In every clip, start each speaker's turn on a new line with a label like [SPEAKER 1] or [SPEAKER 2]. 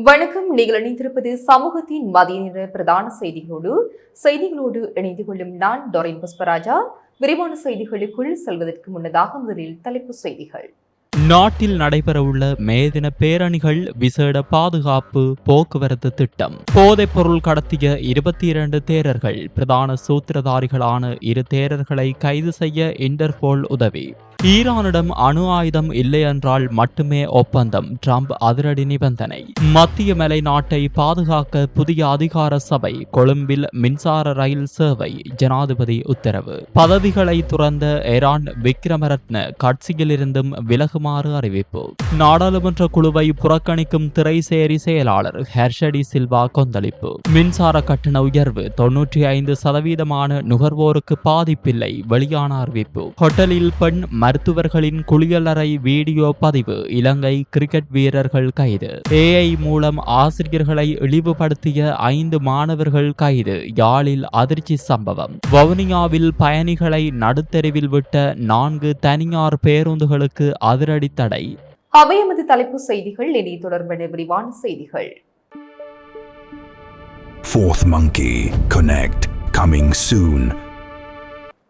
[SPEAKER 1] வணக்கம். நீங்கள் இணைந்திருப்பது சமூகத்தின் மதிய நேர பிரதான செய்திகளோடு இணைந்து கொள்ளும் நான் டொரின் புஷ்பராஜா. விரிவான செய்திகளுக்குள் செல்வதற்கு முன்னதாக முதலில் தலைப்புச் செய்திகள்.
[SPEAKER 2] நாட்டில் நடைபெறவுள்ள மே தின பேரணிகள் விசேட பாதுகாப்பு போக்குவரத்து திட்டம். போதைப் பொருள் கடத்திய 22 தேரர்கள். பிரதான சூத்திரதாரிகளான 2 தேரர்களை கைது செய்ய இன்டர்போல் உதவி. ஈரானிடம் அணு ஆயுதம் இல்லை என்றால் மட்டுமே ஒப்பந்தம். ட்ரம்ப் அதிரடி நிபந்தனை. மத்திய மலை நாட்டை பாதுகாக்க புதிய அதிகார சபை. கொழும்பில் மின்சார ரயில் சேவை. ஜனாதிபதி உத்தரவு. பதவிகளை துறந்த ஈரான் விக்ரமரத்ன கட்சியிலிருந்தும் விலகுமாறு அறிவிப்பு. நாடாளுமன்ற குழுவை புறக்கணிக்கும் திரைசேரி செயலாளர் ஹர்ஷடி சில்வா கொந்தளிப்பு. மின்சார கட்டண உயர்வு 95% நுகர்வோருக்கு பாதிப்பில்லை. வெளியான அறிவிப்பு. ஹோட்டலில் பெண் மருத்துவர்களின் குளியலறை வீடியோ பதிவு. இலங்கை கிரிக்கெட் வீரர்கள் கைது. AI மூலம் ஆசிரியர்களை இழிவுபடுத்திய 5 மாணவர்கள் கைது. யாழில் அதிர்ச்சி சம்பவம். வவுனியாவில் பயணிகளை நடுத்தெருவில் விட்ட 4 தனியார் பேருந்துகளுக்கு அதிரடி தடை.
[SPEAKER 1] அவை எமது தலைப்பு செய்திகள். இனி தொடர்பான விரிவான செய்திகள்.
[SPEAKER 3] Fourth Monkey Connect coming soon.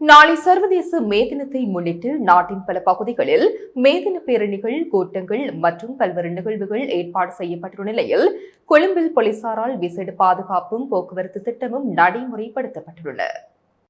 [SPEAKER 1] நாளை சர்வதேச மே தினத்தை முன்னிட்டு நாட்டின் பல பகுதிகளில் மே தின பேரணிகள், கூட்டங்கள் மற்றும் பல்வேறு நிகழ்வுகள் ஏற்பாடு செய்யப்பட்டுள்ள நிலையில் கொழும்பில் போலீசாரால் விசேட பாதுகாப்பும் போக்குவரத்து திட்டமும் நடைமுறைப்படுத்தப்பட்டுள்ளன.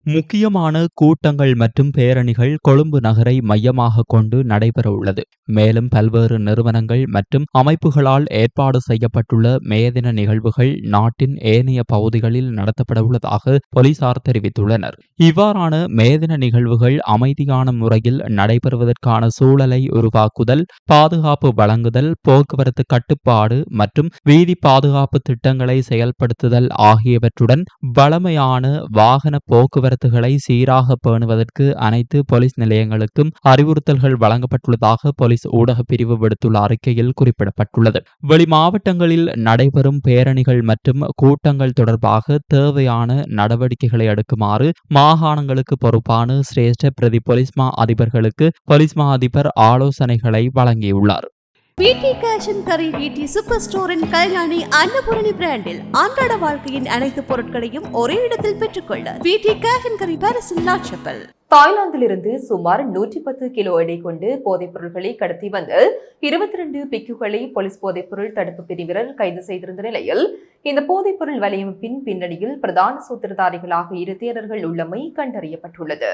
[SPEAKER 2] முக்கியமான கூட்டங்கள் மற்றும் பேரணிகள் கொழும்பு நகரை மையமாக கொண்டு நடைபெற உள்ளது. மேலும் பல்வேறு நிறுவனங்கள் மற்றும் அமைப்புகளால் ஏற்பாடு செய்யப்பட்டுள்ள மே தின நிகழ்வுகள் நாட்டின் ஏனைய பகுதிகளில் நடத்தப்பட உள்ளதாக போலீசார் தெரிவித்துள்ளனர். இவ்வாறான மே தின நிகழ்வுகள் அமைதியான முறையில் நடைபெறுவதற்கான சூழலை உருவாக்குதல், பாதுகாப்பு வழங்குதல், போக்குவரத்து கட்டுப்பாடு மற்றும் வீதி பாதுகாப்பு திட்டங்களை செயல்படுத்துதல் ஆகியவற்றுடன் வழமையான வாகன போக்குவரத்துகளை சீராக பேணுவதற்கு அனைத்து போலீஸ் நிலையங்களுக்கும் அறிவுறுத்தல்கள் வழங்கப்பட்டுள்ளதாக போலீஸ் ஊடக பிரிவு விடுத்துள்ள அறிக்கையில் குறிப்பிடப்பட்டுள்ளது. வெளி மாவட்டங்களில் நடைபெறும் பேரணிகள் மற்றும் கூட்டங்கள் தொடர்பாக தேவையான நடவடிக்கைகளை எடுக்குமாறு மாகாணங்களுக்கு பொறுப்பான சிரேஷ்ட பிரதி போலீஸ் மா அதிபர்களுக்கு போலீஸ் மா அதிபர் ஆலோசனைகளை வழங்கியுள்ளார்.
[SPEAKER 4] VT cash and carry VT super ஸ்டோரின் கல்யாணி அன்னபூரணி பிராண்டில் அன்றாட வாழ்க்கையின் அனைத்து பொருட்களையும் ஒரே இடத்தில் பெற்றுக்கொள்ள வீட்டி கேஷ் அண்ட் கரி பாரிஸில் லாட்சப்பல்.
[SPEAKER 1] தாய்லாந்திலிருந்து சுமார் 110 கிலோ எடை கொண்டு போதைப் பொருட்களை கடத்தி வந்த 22 பிக்குகளை போலீஸ் போதைப்பொருள் தடுப்பு பிரிவினர் கைது செய்திருந்த நிலையில் இந்த போதைப் பொருள் வலையமைப்பின் பின்னணியில் பிரதான சூத்திரதாரிகளாக 2 தேரர்கள் உள்ளமை கண்டறியப்பட்டுள்ளது.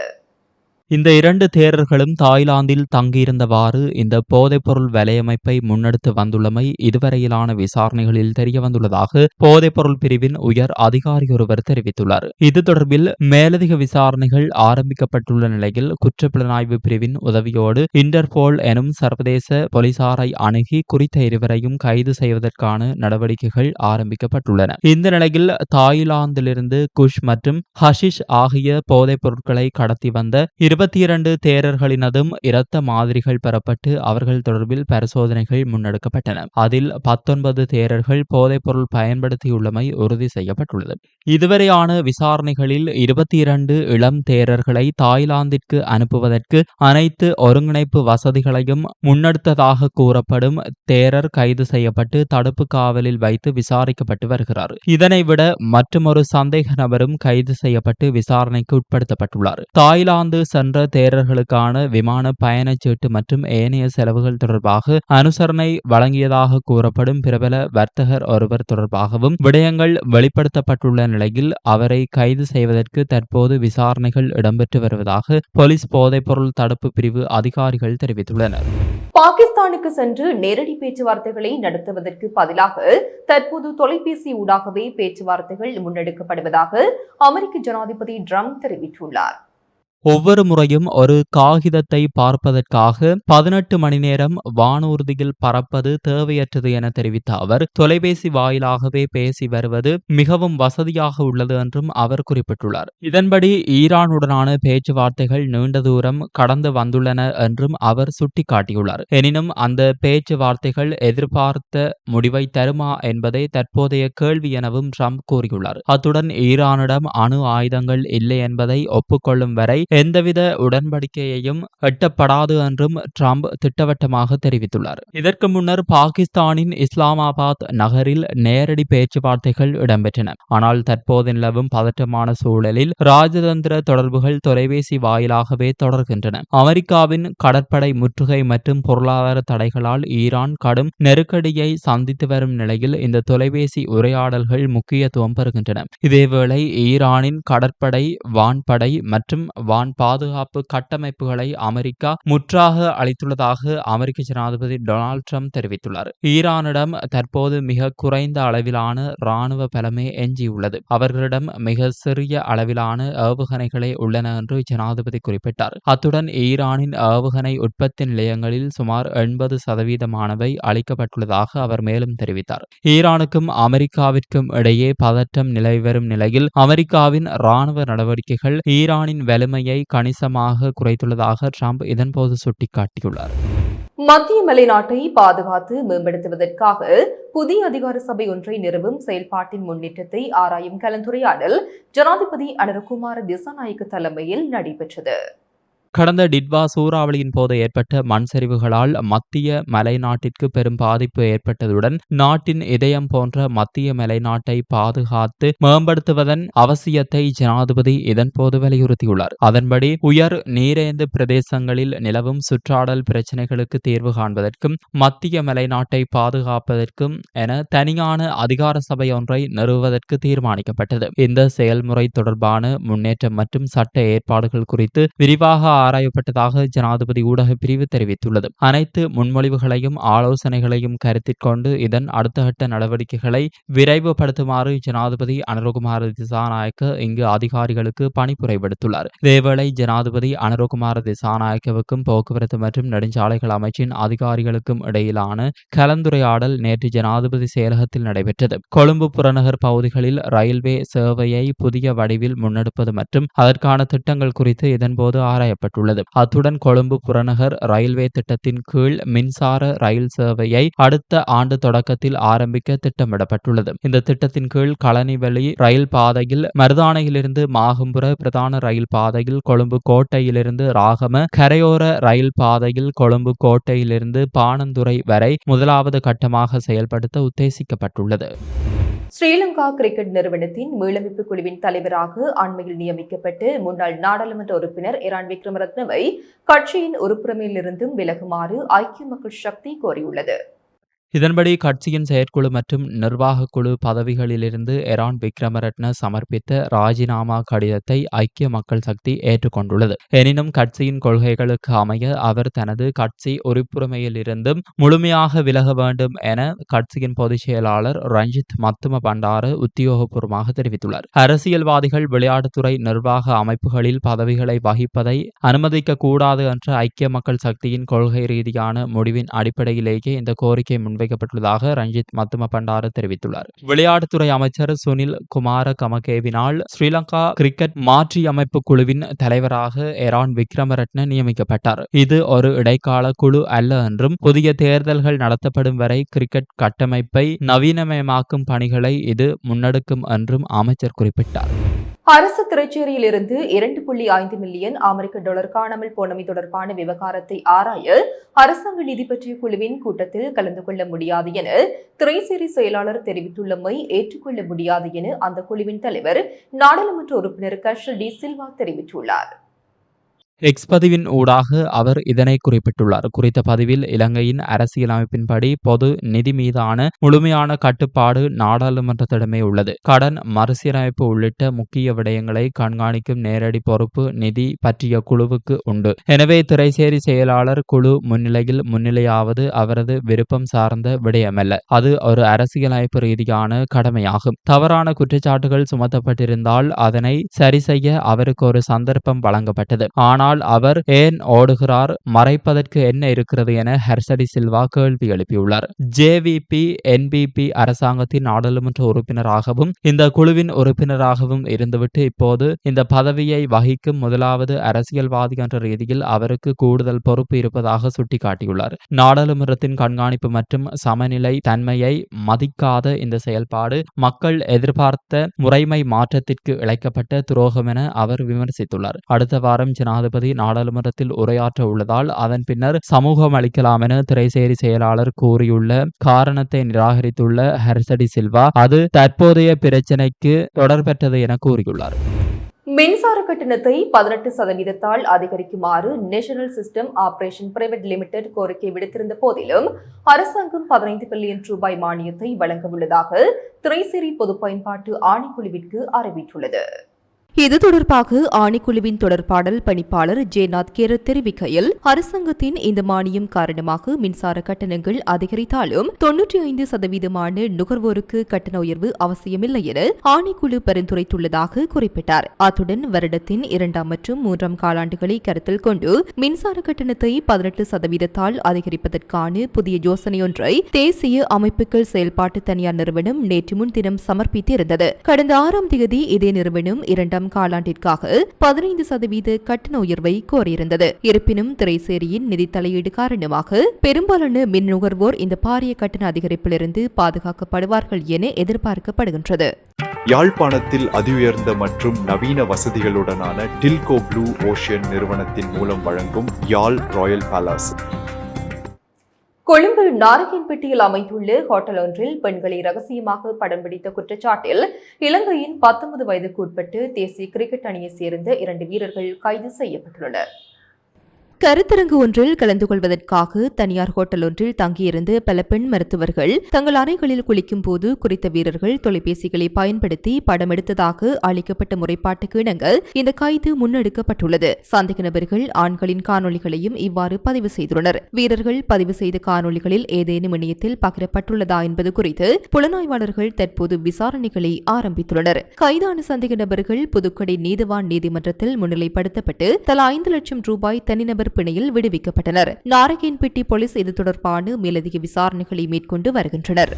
[SPEAKER 2] இந்த 2 தேரர்களும் தாய்லாந்தில் தங்கியிருந்தவாறு இந்த போதைப்பொருள் வலையமைப்பை முன்னெடுத்து வந்துள்ளமை இதுவரையிலான விசாரணைகளில் தெரியவந்துள்ளதாக போதைப்பொருள் பிரிவின் உயர் அதிகாரியொருவர் தெரிவித்துள்ளார். இது தொடர்பில் மேலதிக விசாரணைகள் ஆரம்பிக்கப்பட்டுள்ள நிலையில் குற்றப்புலனாய்வு பிரிவின் உதவியோடு இன்டர்போல் எனும் சர்வதேச போலீசாரை அணுகி குறித்த இருவரையும் கைது செய்வதற்கான நடவடிக்கைகள் ஆரம்பிக்கப்பட்டுள்ளன. இந்த நிலையில் தாய்லாந்திலிருந்து குஷ் மற்றும் ஹஷிஷ் ஆகிய போதைப் பொருட்களை கடத்தி வந்த 22 தேரர்களினதும் இரத்த மாதிரிகள் பெறப்பட்டு அவர்கள் தொடர்பில் பரிசோதனைகள் முன்னெடுக்கப்பட்டன. அதில் 19 தேரர்கள் போதைப் பொருள் பயன்படுத்தியுள்ளமை உறுதி செய்யப்பட்டுள்ளது. இதுவரையான விசாரணைகளில் 22 இளம் தேரர்களை தாய்லாந்திற்கு அனுப்புவதற்கு அனைத்து ஒருங்கிணைப்பு வசதிகளையும் முன்னெடுத்ததாக கூறப்படும் தேரர் கைது செய்யப்பட்டு தடுப்பு காவலில் வைத்து விசாரிக்கப்பட்டு வருகிறார். இதனைவிட மற்றொரு சந்தேக நபரும் கைது செய்யப்பட்டு விசாரணைக்கு உட்படுத்தப்பட்டுள்ளார். தாய்லாந்து சென்ற தேரர்களுக்கான விமான பயணச்சீட்டு மற்றும் ஏனைய செலவுகள் தொடர்பாக அனுசரணை வழங்கியதாக கூறப்படும் பிரபல வர்த்தகர் ஒருவர் தொடர்பாகவும் விடயங்கள் வெளிப்படுத்தப்பட்டுள்ள நிலையில் அவரை கைது செய்வதற்கு தற்போது விசாரணைகள் இடம்பெற்று வருவதாக போலீஸ் போதைப்பொருள் தடுப்பு பிரிவு அதிகாரிகள் தெரிவித்துள்ளனர்.
[SPEAKER 1] பாகிஸ்தானுக்கு சென்று நேரடி பேச்சுவார்த்தைகளை நடத்துவதற்கு பதிலாக தற்போது தொலைபேசி ஊடாகவே பேச்சுவார்த்தைகள் முன்னெடுக்கப்படுவதாக அமெரிக்க ஜனாதிபதி ட்ரம்ப் தெரிவித்துள்ளார்.
[SPEAKER 2] ஒவ்வொரு முறையும் ஒரு காகிதத்தை பார்ப்பதற்காக 18 மணி நேரம் வானூர்தியில் பறப்பது தேவையற்றது என தெரிவித்த அவர் தொலைபேசி வாயிலாகவே பேசி வருவது மிகவும் வசதியாக உள்ளது என்றும் அவர் குறிப்பிட்டுள்ளார். இதன்படி ஈரானுடனான பேச்சுவார்த்தைகள் நீண்ட தூரம் கடந்து வந்துள்ளன என்றும் அவர் சுட்டிக்காட்டியுள்ளார். எனினும் அந்த பேச்சுவார்த்தைகள் எதிர்பார்த்த முடிவை தருமா என்பதே தற்போதைய கேள்வி எனவும் ட்ரம்ப் கூறியுள்ளார். அத்துடன் ஈரானிடம் அணு ஆயுதங்கள் இல்லை என்பதை ஒப்புக்கொள்ளும் வரை எந்தவித உடன்படிக்கையையும் எட்டப்படாது என்றும் ட்ரம்ப் திட்டவட்டமாக தெரிவித்துள்ளார். இதற்கு முன்னர் பாகிஸ்தானின் இஸ்லாமாபாத் நகரில் நேரடி பேச்சுவார்த்தைகள் இடம்பெற்றன. ஆனால் தற்போது நிலவும் பதற்றமான சூழலில் ராஜதந்திர தொடர்புகள் தொலைபேசி வாயிலாகவே தொடர்கின்றன. அமெரிக்காவின் கடற்படை முற்றுகை மற்றும் பொருளாதார தடைகளால் ஈரான் கடும் நெருக்கடியை சந்தித்து வரும் நிலையில் இந்த தொலைபேசி உரையாடல்கள் முக்கியத்துவம் பெறுகின்றன. இதேவேளை ஈரானின் கடற்படை, வான்படை மற்றும் வான் பாதுகாப்பு கட்டமைப்புகளை அமெரிக்கா முற்றாக அளித்துள்ளதாக அமெரிக்க ஜனாதிபதி டொனால்ட் ட்ரம்ப் தெரிவித்துள்ளார். ஈரானிடம் தற்போது மிக குறைந்த அளவிலான இராணுவ பலமே எஞ்சியுள்ளது. அவர்களிடம் மிக சிறிய அளவிலான ஏவுகணைகளே உள்ளன என்று ஜனாதிபதி குறிப்பிட்டார். அத்துடன் ஈரானின் ஏவுகணை உற்பத்தி நிலையங்களில் சுமார் 80% அளிக்கப்பட்டுள்ளதாக அவர் மேலும் தெரிவித்தார். ஈரானுக்கும் அமெரிக்காவிற்கும் இடையே பதற்றம் நிலவி வரும் நிலையில் அமெரிக்காவின் இராணுவ நடவடிக்கைகள் ஈரானின் வலிமையை கணிசமாக குறைத்துள்ளதாக ட்ரம்ப் இதன்போது சுட்டிக்காட்டியுள்ளார்.
[SPEAKER 1] மத்திய மலைநாட்டை பாதுகாத்து மேம்படுத்துவதற்காக புதிய அதிகார சபை ஒன்றை நிறுவும் செயல்பாட்டின் முன்னேற்றத்தை ஆராயும் கலந்துரையாடல் ஜனாதிபதி அனுரகுமார திசாநாயக்க தலைமையில் நடைபெற்றது.
[SPEAKER 2] கடந்த டிட்வா சூறாவளியின் போது ஏற்பட்ட மண் சரிவுகளால் மத்திய மலைநாட்டிற்கு பெரும் பாதிப்பு ஏற்பட்டதுடன் நாட்டின் இதயம் போன்ற மத்திய மலைநாட்டை பாதுகாத்து மேம்படுத்துவதன் அவசியத்தை ஜனாதிபதி இதன்போது வலியுறுத்தியுள்ளார். அதன்படி உயர் நீரேந்து பிரதேசங்களில் நிலவும் சுற்றாடல் பிரச்சினைகளுக்கு தீர்வு காண்பதற்கும் மத்திய மலைநாட்டை பாதுகாப்பதற்கும் என தனியான அதிகார சபை ஒன்றை நிறுவுவதற்கு தீர்மானிக்கப்பட்டது. இந்த செயல்முறை தொடர்பான முன்னேற்றம் மற்றும் சட்ட ஏற்பாடுகள் குறித்து விரிவாக ஆராயப்பட்டதாக ஜனாதிபதி ஊடக பிரிவு தெரிவித்துள்ளது. அனைத்து முன்மொழிவுகளையும் ஆலோசனைகளையும் கருத்தில் கொண்டு இதன் அடுத்த கட்ட நடவடிக்கைகளை விரைவுபடுத்துமாறு ஜனாதிபதி அனுரகுமார திசாநாயக்க இங்கு அதிகாரிகளுக்கு பணிப்புரை விடுத்துள்ளார். இதேவேளை ஜனாதிபதி அனுரகுமார திசாநாயக்கவுக்கும் போக்குவரத்து மற்றும் நெடுஞ்சாலைகள் அமைச்சின் அதிகாரிகளுக்கும் இடையிலான கலந்துரையாடல் நேற்று ஜனாதிபதி செயலகத்தில் நடைபெற்றது. கொழும்பு புறநகர் பகுதிகளில் ரயில்வே சேவையை புதிய வடிவில் முன்னெடுப்பது மற்றும் அதற்கான திட்டங்கள் குறித்து இதன்போது ஆராயப்பட்டது. அத்துடன் கொழும்பு புறநகர் ரயில்வே திட்டத்தின் கீழ் மின்சார ரயில் சேவையை அடுத்த ஆண்டு தொடக்கத்தில் ஆரம்பிக்க திட்டமிடப்பட்டுள்ளது. இந்த திட்டத்தின் கீழ் களனிவெளி ரயில் பாதையில் மருதானையிலிருந்து மாகும்புர பிரதான ரயில் பாதையில் கொழும்பு கோட்டையிலிருந்து ராகம, கரையோர ரயில் பாதையில் கொழும்பு கோட்டையிலிருந்து பாணந்துறை வரை முதலாவது கட்டமாக செயல்படுத்த உத்தேசிக்கப்பட்டுள்ளது.
[SPEAKER 1] ஸ்ரீலங்கா கிரிக்கெட் நிறுவனத்தின் மீளமைப்பு குழுவின் தலைவராக அண்மையில் நியமிக்கப்பட்டு முன்னாள் நாடாளுமன்ற உறுப்பினர் எரான் விக்ரமரத்னவை கட்சியின் உறுப்பினரிலிருந்தும் விலகுமாறு ஐக்கிய மக்கள் சக்தி கோரியுள்ளது.
[SPEAKER 2] இதன்படி கட்சியின் செயற்குழு மற்றும் நிர்வாக குழு பதவிகளிலிருந்து எரான் விக்ரமரட்ன சமர்ப்பித்த ராஜினாமா கடிதத்தை ஐக்கிய மக்கள் சக்தி ஏற்றுக்கொண்டுள்ளது. எனினும் கட்சியின் கொள்கைகளுக்கு அமைய அவர் தனது கட்சி உறுப்புரிமையில் இருந்தும் முழுமையாக விலக வேண்டும் என கட்சியின் பொதுச் செயலாளர் ரஞ்சித் மத்தும பண்டார உத்தியோகபூர்வமாக தெரிவித்துள்ளார். அரசியல்வாதிகள் விளையாட்டுத்துறை நிர்வாக அமைப்புகளில் பதவிகளை வகிப்பதை அனுமதிக்க கூடாது என்ற ஐக்கிய மக்கள் சக்தியின் கொள்கை ரீதியான முடிவின் அடிப்படையிலேயே இந்த கோரிக்கை முன்வைக்கப்பட்டுள்ளதாக ரஞ்சித் மத்தும பண்டார தெரிவித்துள்ளார். விளையாட்டுத்துறை அமைச்சர் சுனில் குமார கமகேவினால் ஸ்ரீலங்கா கிரிக்கெட் மாற்றியமைப்பு குழுவின் தலைவராக எரான் விக்ரமரட்ன நியமிக்கப்பட்டார். இது ஒரு இடைக்கால குழு அல்ல என்றும் புதிய தேர்தல்கள் நடத்தப்படும் வரை கிரிக்கெட் கட்டமைப்பை நவீனமயமாக்கும் பணிகளை இது முன்னெடுக்கும் என்றும் அமைச்சர் குறிப்பிட்டார்.
[SPEAKER 1] அரசு திரைச்சேரியில் இருந்து 2.5 மில்லியன் அமெரிக்க டாலர் காணாமல் போனமை தொடர்பான விவகாரத்தை ஆராய அரசாங்க நிதி பற்றிய குழுவின் கூட்டத்தில் கலந்து கொள்ள முடியாது என திரைச்சேரி செயலாளர் தெரிவித்துள்ளமை ஏற்றுக்கொள்ள முடியாது என அந்த குழுவின் தலைவர் நாடாளுமன்ற உறுப்பினர் கஷல் டி சில்வா தெரிவித்துள்ளார்.
[SPEAKER 2] எக்ஸ் பதிவின் ஊடாக அவர் இதனை குறிப்பிட்டுள்ளார். குறித்த பதிவில் இலங்கையின் அரசியலமைப்பின்படி பொது நிதி மீதான முழுமையான கட்டுப்பாடு நாடாளுமன்றத்திடமே உள்ளது. கடன் மறுசீரமைப்பு உள்ளிட்ட முக்கிய விடயங்களை கண்காணிக்கும் நேரடி பொறுப்பு நிதி பற்றிய குழுவுக்கு உண்டு. எனவே திரைச்சேரி செயலாளர் குழு முன்னிலையில் முன்னிலையாவது அவரது விருப்பம் சார்ந்த விடயமல்ல. அது ஒரு அரசியலமைப்பு ரீதியான கடமையாகும். தவறான குற்றச்சாட்டுகள் சுமத்தப்பட்டிருந்தால் அதனை சரி செய்ய அவருக்கு ஒரு சந்தர்ப்பம் வழங்கப்பட்டது. ஆனால் ஆனால் அவர் ஏன் ஓடுகிறார், மறைப்பதற்கு என்ன இருக்கிறது என ஹர்சடி சில்வா கேள்வி எழுப்பியுள்ளார். ஜேவிபி என்பிபி அரசாங்கத்தின் நாடாளுமன்ற உறுப்பினராகவும் இந்த குழுவின் உறுப்பினராகவும் இருந்துவிட்டு இப்போது இந்த பதவியை வகிக்கும் முதலாவது அரசியல்வாதி என்ற ரீதியில் அவருக்கு கூடுதல் பொறுப்பு இருப்பதாக சுட்டிக்காட்டியுள்ளார். நாடாளுமன்றத்தின் கண்காணிப்பு மற்றும் சமநிலை தன்மையை மதிக்காத இந்த செயல்பாடு மக்கள் எதிர்பார்த்த முறைமை மாற்றத்திற்கு இழைக்கப்பட்ட துரோகம் என அவர் விமர்சித்துள்ளார். அடுத்த வாரம் ஜனாதிபதி நாடாளுமன்றத்தில் உரையாற்ற உள்ளதால் அதன் பின்னர் சமூகம் அளிக்கலாம் என திரைசேரி செயலாளர் கூறியுள்ள காரணத்தை நிராகரித்துள்ள ஹர்சடி சில்வா அது தற்போதைய பிரச்சினைக்கு தொடர்பற்றது என கூறியுள்ளார்.
[SPEAKER 1] மின்சார கட்டணத்தை 18% அதிகரிக்குமாறு national system operation private limited கோரிக்கை விடுத்திருந்த போதிலும் அரசாங்கம் 15 பில்லியன் ரூபாய் மானியத்தை வழங்க உள்ளதாக திரைசேரி பொது பயன்பாட்டு ஆணைக்குழுவிற்கு அறிவித்துள்ளது. இது தொடர்பாக ஆணைக்குழுவின் தொடர்பாடல் பணிப்பாளர் ஜேநாத் கேரத் தெரிவிக்கையில், அரசாங்கத்தின் இந்த மானியம் காரணமாக மின்சார கட்டணங்கள் அதிகரித்தாலும் 95% நுகர்வோருக்கு கட்டண உயர்வு அவசியமில்லை என ஆணைக்குழு பரிந்துரைத்துள்ளதாக குறிப்பிட்டார். அத்துடன் வருடத்தின் 2 மற்றும் 3 காலாண்டுகளை கருத்தில் கொண்டு மின்சார கட்டணத்தை 18% அதிகரிப்பதற்கான புதிய யோசனையொன்றை தேசிய அமைப்புகள் செயல்பாட்டு தனியார் நிறுவனம் நேற்று முன்தினம் சமர்ப்பித்திருந்தது. கடந்த 6ஆம் தேதி இதே நிறுவனம் 2ஆம் காலாண்டிற்காக 15% கட்டண உயர்வை கோரியிருந்தது. இருப்பினும் திரைசேரியின் நிதி தலையீடு காரணமாக பெரும்பாலான மின் நுகர்வோர் இந்த பாரிய கட்டண அதிகரிப்பிலிருந்து பாதுகாக்கப்படுவார்கள் என எதிர்பார்க்கப்படுகின்றது.
[SPEAKER 5] யாழ்ப்பாணத்தில் அதிஉயர்ந்த மற்றும் நவீன வசதிகளுடனான டில்கோ ப்ளூ ஓஷன் நிறுவனத்தின் மூலம் வழங்கும் யாழ் ராயல் பேலஸ்.
[SPEAKER 1] கொழும்பு நாரகன்பட்டியில் அமைந்துள்ள ஹோட்டல் ஒன்றில் பெண்களை ரகசியமாக படம் பிடித்த குற்றச்சாட்டில் இலங்கையின் 19 வயதுக்கு உட்பட்டு தேசிய கிரிக்கெட் அணியைச் சேர்ந்த 2 வீரர்கள் கைது செய்யப்பட்டுள்ளனர். கருத்தரங்கு ஒன்றில் கலந்து கொள்வதற்காக தனியார் ஹோட்டல் ஒன்றில் தங்கியிருந்த பல பெண் மருத்துவர்கள் தங்கள் அறைகளில் குளிக்கும் போது குறித்த வீரர்கள் தொலைபேசிகளை பயன்படுத்தி படம் எடுத்ததாக அளிக்கப்பட்ட முறைப்பாட்டுக்கு இணங்க இந்த கைது முன்னெடுக்கப்பட்டுள்ளது. சந்தேக நபர்கள் ஆண்களின் காணொலிகளையும் இவ்வாறு பதிவு செய்துள்ளனர். வீரர்கள் பதிவு செய்த காணொலிகளில் ஏதேனும் இணையத்தில் பகிரப்பட்டுள்ளதா என்பது குறித்து புலனாய்வாளர்கள் தற்போது விசாரணைகளை ஆரம்பித்துள்ளனர். கைதான சந்தேக நபர்கள் புதுக்கடை நீதிவான் நீதிமன்றத்தில் முன்னிலைப்படுத்தப்பட்டு தலா 5 லட்சம் ரூபாய் தனிநபர் பிணையில் விடுவிக்கப்பட்டனர். நாரகன்பட்டி போலீஸ் இது தொடர்பான மேலதிக விசாரணைகளை மேற்கொண்டு வருகின்றனர்.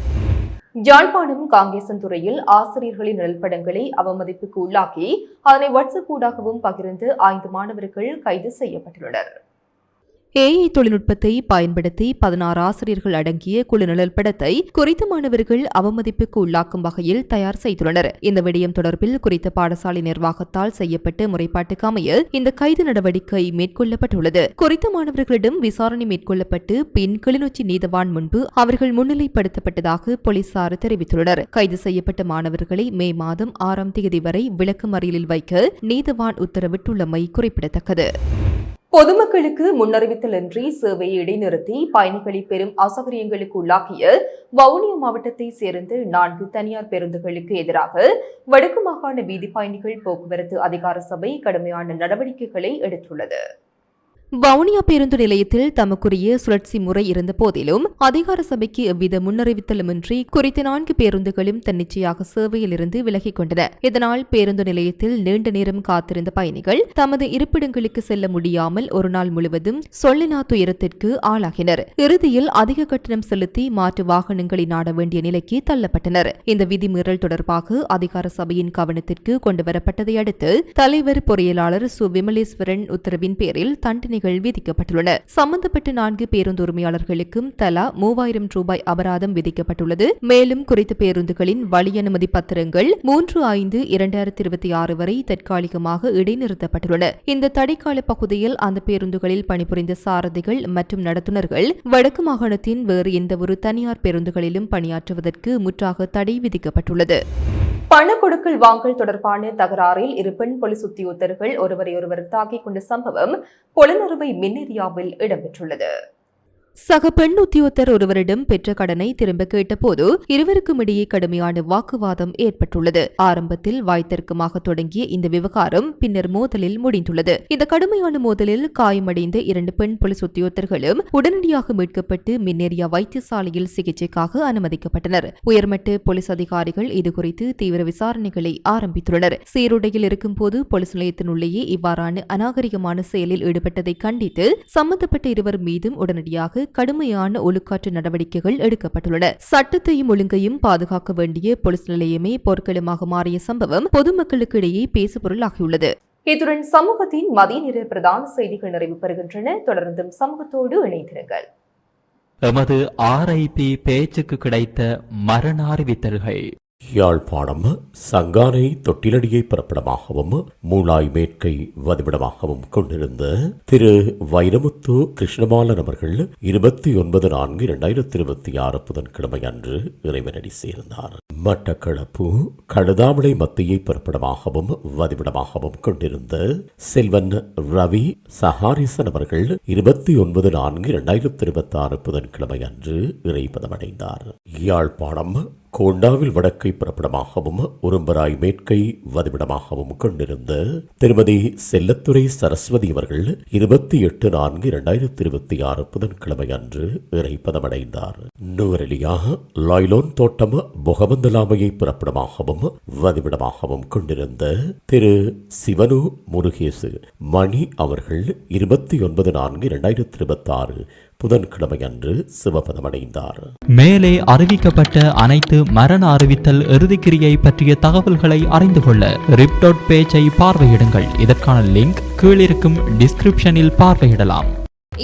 [SPEAKER 1] யாழ்ப்பாணம் காங்கேசன்துறையில் ஆசிரியர்களின் நிழல்படங்களை அவமதிப்புக்கு உள்ளாக்கி அதனை வாட்ஸ்அப் ஊடாகவும் பகிர்ந்து 5 மாணவர்கள் கைது செய்யப்பட்டுள்ளனர். AI தொழில்நுட்பத்தை பயன்படுத்தி 16 ஆசிரியர்கள் அடங்கிய குழு நிழல் படத்தை குறித்த மாணவர்கள் அவமதிப்புக்கு உள்ளாக்கும் வகையில் தயார் செய்துள்ளனர். இந்த விடயம் தொடர்பில் குறித்த பாடசாலை நிர்வாகத்தால் செய்யப்பட்ட முறைப்பாட்டுக்கு அமைய இந்த கைது நடவடிக்கை மேற்கொள்ளப்பட்டுள்ளது. குறித்த மாணவர்களிடம் விசாரணை மேற்கொள்ளப்பட்டு பின் கிளிநொச்சி நீதவான் முன்பு அவர்கள் முன்னிலைப்படுத்தப்பட்டதாக போலீசார் தெரிவித்துள்ளனர். கைது செய்யப்பட்ட மாணவர்களை மே மாதம் 6ஆம் தேதி வரை விளக்கமறியலில் வைக்க நீதவான் உத்தரவிட்டுள்ளமை குறிப்பிடத்தக்கது. பொதுமக்களுக்கு முன்னறிவித்தலின்றி சேவையை இடைநிறுத்தி பயணிகளை பெரும் அசௌகரியங்களுக்கு உள்ளாக்கிய வவுனியா மாவட்டத்தைச் சேர்ந்த 4 தனியார் பேருந்துகளுக்கு எதிராக வடக்கு மாகாண வீதி பயணிகள் போக்குவரத்து அதிகார சபை கடுமையான நடவடிக்கைகளை எடுத்துள்ளது. வவுனியா பேருந்து நிலையத்தில் தமக்குரிய சுழற்சி முறை இருந்த போதிலும் அதிகார சபைக்கு எவ்வித முன்னறிவித்தலுமின்றி குறித்த 4 பேருந்துகளும் தன்னிச்சையாக சேவையில் இருந்து விலகிக் கொண்டன. இதனால் பேருந்து நிலையத்தில் நீண்ட நேரம் காத்திருந்த பயணிகள் தமது இருப்பிடங்களுக்கு செல்ல முடியாமல் ஒரு நாள் முழுவதும் சொல்லினா துயரத்திற்கு ஆளாகினர். இறுதியில் அதிக கட்டணம் செலுத்தி மாற்று வாகனங்களை நாட வேண்டிய நிலைக்கு தள்ளப்பட்டனர். இந்த விதிமீறல் தொடர்பாக அதிகார சபையின் கவனத்திற்கு கொண்டுவரப்பட்டதை அடுத்து தலைவர் பொறியியலாளர் சு விமலேஸ்வரன் உத்தரவின் பேரில் தண்டனை விதிக்கப்பட்டுள்ளன. சம்பந்தப்பட்ட 4 பேருந்து உரிமையாளர்களுக்கும் தலா 3000 ரூபாய் அபராதம் விதிக்கப்பட்டுள்ளது. மேலும் குறித்த பேருந்துகளின் வழி அனுமதி பத்திரங்கள் 3/5/2026 வரை தற்காலிகமாக இடைநிறுத்தப்பட்டுள்ளன. இந்த தடைக்கால பகுதியில் அந்த பேருந்துகளில் பணிபுரிந்த சாரதிகள் மற்றும் நடத்துனர்கள் வடக்கு மாகாணத்தின் வேறு எந்தவொரு தனியார் பேருந்துகளிலும் பணியாற்றுவதற்கு முற்றாக தடை விதிக்கப்பட்டுள்ளது. பண கொடுக்கல் வாங்கல் தொடர்பான தகராறில் 2 பெண் போலீஸ் உத்தியோகத்தர்கள் ஒருவரை ஒருவர் தாக்கிக் கொண்ட சம்பவம் பொலனறுவை மின்னேரியாவில் இடம்பெற்றுள்ளது. சக பெண் உத்தியோகத்தர் ஒருவரிடம் பெற்ற கடனை திரும்ப கேட்டபோது இருவருக்கும் இடையே கடுமையான வாக்குவாதம் ஏற்பட்டுள்ளது. ஆரம்பத்தில் வாய்த்தர்க்கமாக தொடங்கிய இந்த விவகாரம் பின்னர் மோதலில் முடிந்துள்ளது. இந்த கடுமையான மோதலில் காயமடைந்த 2 பெண் போலீஸ் உத்தியோகத்தர்களும் உடனடியாக மீட்கப்பட்டு மின்னேரியா வைத்தியசாலையில் சிகிச்சைக்காக அனுமதிக்கப்பட்டனர். உயர்மட்ட போலீஸ் அதிகாரிகள் இதுகுறித்து தீவிர விசாரணைகளை ஆரம்பித்துள்ளனர். சீருடையில் இருக்கும்போது போலீஸ் நிலையத்தினுள்ளேயே இவ்வாறான அநாகரிகமான செயலில் ஈடுபட்டதை கண்டித்து சம்பந்தப்பட்ட இருவர் மீதும் உடனடியாக கடுமையான ஒழுக்காற்று நடவடிக்கைகள் எடுக்கப்பட்டுள்ளன. சட்டத்தையும் ஒழுங்கையும் பாதுகாக்க வேண்டிய போலீஸ் நிலையமே போர்க்களமாக மாறிய சம்பவம் பொதுமக்களுக்கு இடையே பேசுபொருளாகியுள்ளது. இத்துடன் சமூகத்தின் மதிய நேர பிரதான செய்திகள் நிறைவு பெறுகின்றன. தொடர்ந்தும் சமூகத்தோடு இணைந்திருங்கள்.
[SPEAKER 2] எமது RIP பேச்சுக்கு கிடைத்த மரண அறிவித்தல்கள்.
[SPEAKER 6] யாழ்ப்பாணம் சங்கானை தொட்டிலடியை பிறப்பிடமாகவும் மூளாய் மேற்கை வதிவிடமாகவும் கொண்டிருந்த திரு வைரமுத்து கிருஷ்ணபாலன் அவர்கள் 29/4/2026 புதன்கிழமை அன்று இறைவனடி சேர்ந்தார். மட்டக்களப்பு கழுதாமலை மத்தியை பிறப்பிடமாகவும் வதிவிடமாகவும் கொண்டிருந்த செல்வன் ரவி சஹாரிசன் அவர்கள் 29/4/2026 புதன்கிழமை அன்று இறைப்பதமடைந்தார். யாழ்ப்பாணம் கோண்டாவில் வடக்கை பிறப்பிடமாகவும் உரும்பராய் மேற்கை வதிவிடமாகவும் கொண்டிருந்த திருமதி செல்லத்துறை சரஸ்வதி அவர்கள் 28/4/2026 புதன்கிழமை அன்று இறைப்பதமடைந்தார். நுவரெலியா லாய்லோன் தோட்டம் பொகவந்தலாமையை பிறப்பிடமாகவும் வதிவிடமாகவும் கொண்டிருந்த திரு சிவனு முருகேசு மணி அவர்கள் 29/4/2026 புதன்கிழமை அன்று சிவபதமடைந்தார்.
[SPEAKER 2] மேலே அறிவிக்கப்பட்ட அனைத்து மரண அறிவித்தல் இறுதிக்கிரியை பற்றிய தகவல்களை அறிந்து கொள்ள ரிப் பேஜை பார்வையிடுங்கள். இதற்கான லிங்க் கீழிருக்கும் டிஸ்கிரிப்ஷனில் பார்வையிடலாம்.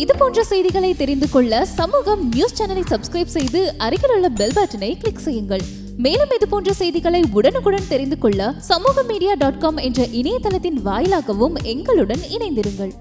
[SPEAKER 7] இது போன்ற செய்திகளை தெரிந்து கொள்ள சமூகம் நியூஸ் சேனலை சப்ஸ்கிரைப் செய்து அருகில் உள்ள பெல் பட்டனை கிளிக் செய்யுங்கள். மேலும் இது போன்ற செய்திகளை உடனுக்குடன் தெரிந்து கொள்ள சமூகமீடியா.com என்ற இணையதளத்தின் வாயிலாகவும் எங்களுடன் இணைந்திருங்கள்.